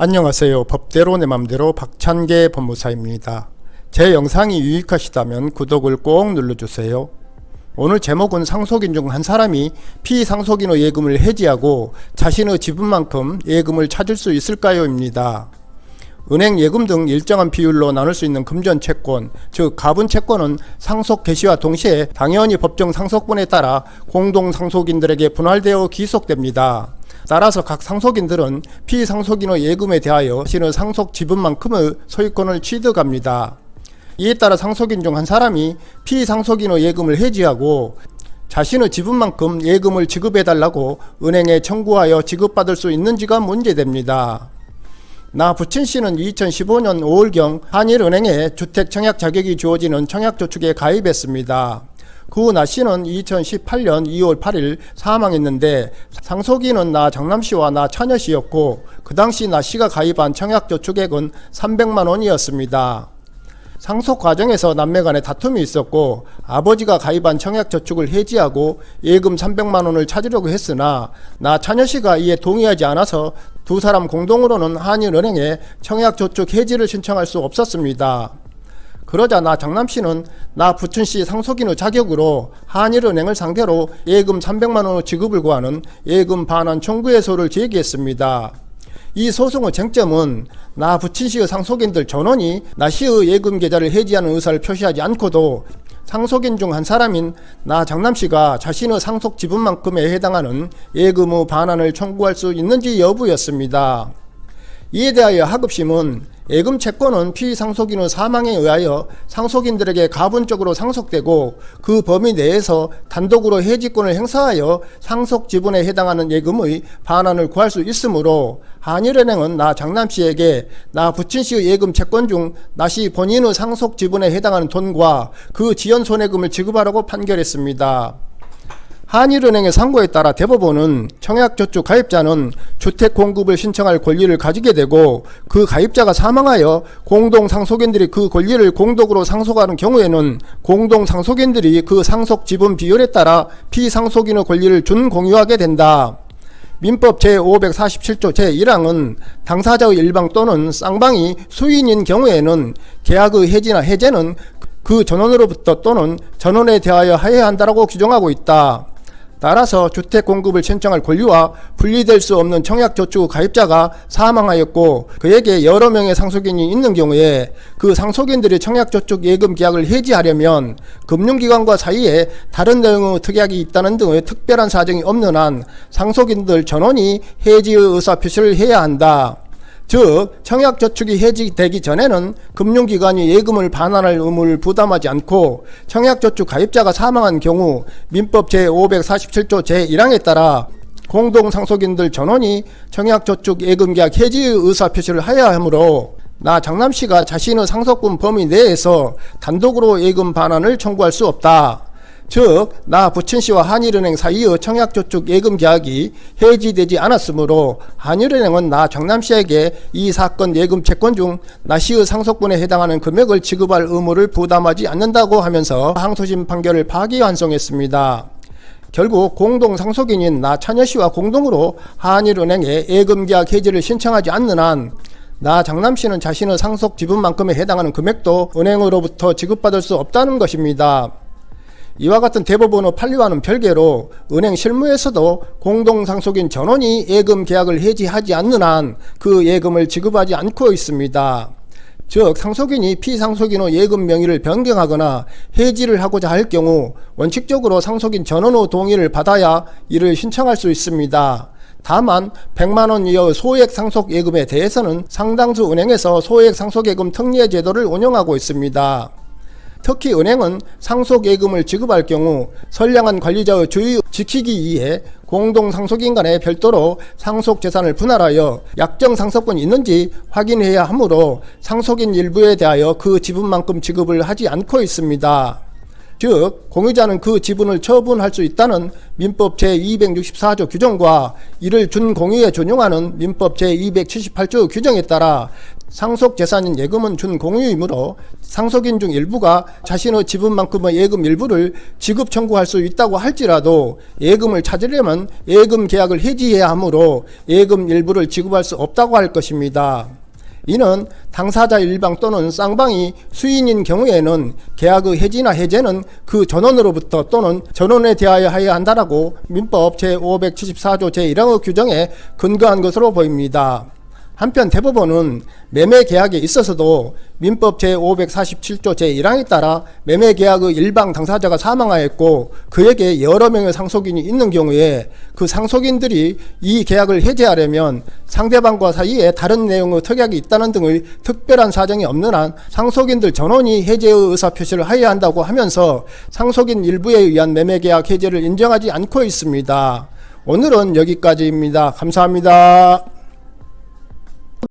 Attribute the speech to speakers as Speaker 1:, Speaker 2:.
Speaker 1: 안녕하세요. 법대로 내 맘대로 박찬계 법무사입니다. 제 영상이 유익하시다면 구독을 꼭 눌러주세요. 오늘 제목은 상속인 중 한 사람이 피상속인의 예금을 해지하고 자신의 지분만큼 예금을 찾을 수 있을까요? 입니다. 은행 예금 등 일정한 비율로 나눌 수 있는 금전 채권, 즉 가분 채권은 상속 개시와 동시에 당연히 법정 상속분에 따라 공동 상속인들에게 분할되어 귀속됩니다. 따라서 각 상속인들은 피상속인의 예금에 대하여 자신의 상속 지분만큼의 소유권을 취득합니다. 이에 따라 상속인 중 한 사람이 피상속인의 예금을 해지하고 자신의 지분만큼 예금을 지급해달라고 은행에 청구하여 지급받을 수 있는지가 문제됩니다. 나 부친씨는 2015년 5월경 한일은행에 주택 청약 자격이 주어지는 청약저축에 가입했습니다. 그 후 나씨는 2018년 2월 8일 사망했는데 상속인은 나 장남씨와 나 차녀씨였고 그 당시 나씨가 가입한 청약저축액은 300만원이었습니다. 상속 과정에서 남매 간에 다툼이 있었고 아버지가 가입한 청약저축을 해지하고 예금 300만원을 찾으려고 했으나 나 차녀씨가 이에 동의하지 않아서 두 사람 공동으로는 한일은행에 청약저축 해지를 신청할 수 없었습니다. 그러자 나 장남씨는 나 부친씨 상속인의 자격으로 한일은행을 상대로 예금 300만원 지급을 구하는 예금 반환 청구해소를 제기했습니다. 이 소송의 쟁점은 나 부친씨의 상속인들 전원이 나씨의 예금 계좌를 해지하는 의사를 표시하지 않고도 상속인 중 한 사람인 나 장남씨가 자신의 상속 지분만큼에 해당하는 예금의 반환을 청구할 수 있는지 여부였습니다. 이에 대하여 하급심은 예금 채권은 피상속인의 사망에 의하여 상속인들에게 가분적으로 상속되고 그 범위 내에서 단독으로 해지권을 행사하여 상속 지분에 해당하는 예금의 반환을 구할 수 있으므로 한일은행은 나 장남씨에게 나 부친씨의 예금 채권 중 나씨 본인의 상속 지분에 해당하는 돈과 그 지연 손해금을 지급하라고 판결했습니다. 한일은행의 상고에 따라 대법원은 청약저축 가입자는 주택 공급을 신청할 권리를 가지게 되고 그 가입자가 사망하여 공동상속인들이 그 권리를 공동으로 상속하는 경우에는 공동상속인들이 그 상속 지분 비율에 따라 피상속인의 권리를 준공유하게 된다. 민법 제547조 제1항은 당사자의 일방 또는 쌍방이 수인인 경우에는 계약의 해지나 해제는 그 전원으로부터 또는 전원에 대하여 하여야 한다고 규정하고 있다. 따라서 주택 공급을 신청할 권리와 분리될 수 없는 청약저축 가입자가 사망하였고 그에게 여러 명의 상속인이 있는 경우에 그 상속인들이 청약저축 예금 계약을 해지하려면 금융기관과 사이에 다른 내용의 특약이 있다는 등의 특별한 사정이 없는 한 상속인들 전원이 해지의 의사표시를 해야 한다. 즉 청약저축이 해지되기 전에는 금융기관이 예금을 반환할 의무를 부담하지 않고 청약저축 가입자가 사망한 경우 민법 제547조 제1항에 따라 공동상속인들 전원이 청약저축 예금계약 해지의 의사표시를 하여야 하므로 나 장남씨가 자신의 상속분 범위 내에서 단독으로 예금 반환을 청구할 수 없다. 즉 나 부친씨와 한일은행 사이의 청약저축 예금 계약이 해지되지 않았으므로 한일은행은 나 장남씨에게 이 사건 예금 채권 중 나씨의 상속분에 해당하는 금액을 지급할 의무를 부담하지 않는다고 하면서 항소심 판결을 파기환송했습니다. 결국 공동상속인인 나 차녀씨와 공동으로 한일은행에 예금 계약 해지를 신청하지 않는 한 나 장남씨는 자신의 상속 지분만큼에 해당하는 금액도 은행으로부터 지급받을 수 없다는 것입니다. 이와 같은 대법원의 판례와는 별개로 은행 실무에서도 공동상속인 전원이 예금 계약을 해지하지 않는 한 그 예금을 지급하지 않고 있습니다. 즉 상속인이 피상속인의 예금 명의를 변경하거나 해지를 하고자 할 경우 원칙적으로 상속인 전원의 동의를 받아야 이를 신청할 수 있습니다. 다만 100만원 이하의 소액 상속 예금에 대해서는 상당수 은행에서 소액 상속예금 특례 제도를 운영하고 있습니다. 특히 은행은 상속예금을 지급할 경우 선량한 관리자의 주의 지키기 위해 공동상속인 간에 별도로 상속재산을 분할하여 약정 상속분이 있는지 확인해야 하므로 상속인 일부에 대하여 그 지분만큼 지급을 하지 않고 있습니다. 즉 공유자는 그 지분을 처분할 수 있다는 민법 제264조 규정과 이를 준공유에 준용하는 민법 제278조 규정에 따라 상속 재산인 예금은 준공유이므로 상속인 중 일부가 자신의 지분만큼의 예금 일부를 지급 청구할 수 있다고 할지라도 예금을 찾으려면 예금 계약을 해지해야 하므로 예금 일부를 지급할 수 없다고 할 것입니다. 이는 당사자 일방 또는 쌍방이 수인인 경우에는 계약의 해지나 해제는 그 전원으로부터 또는 전원에 대하여 해야 한다라고 민법 제574조 제1항의 규정에 근거한 것으로 보입니다. 한편 대법원은 매매 계약에 있어서도 민법 제547조 제1항에 따라 매매 계약의 일방 당사자가 사망하였고 그에게 여러 명의 상속인이 있는 경우에 그 상속인들이 이 계약을 해제하려면 상대방과 사이에 다른 내용의 특약이 있다는 등의 특별한 사정이 없는 한 상속인들 전원이 해제의 의사표시를 해야 한다고 하면서 상속인 일부에 의한 매매 계약 해제를 인정하지 않고 있습니다. 오늘은 여기까지입니다. 감사합니다.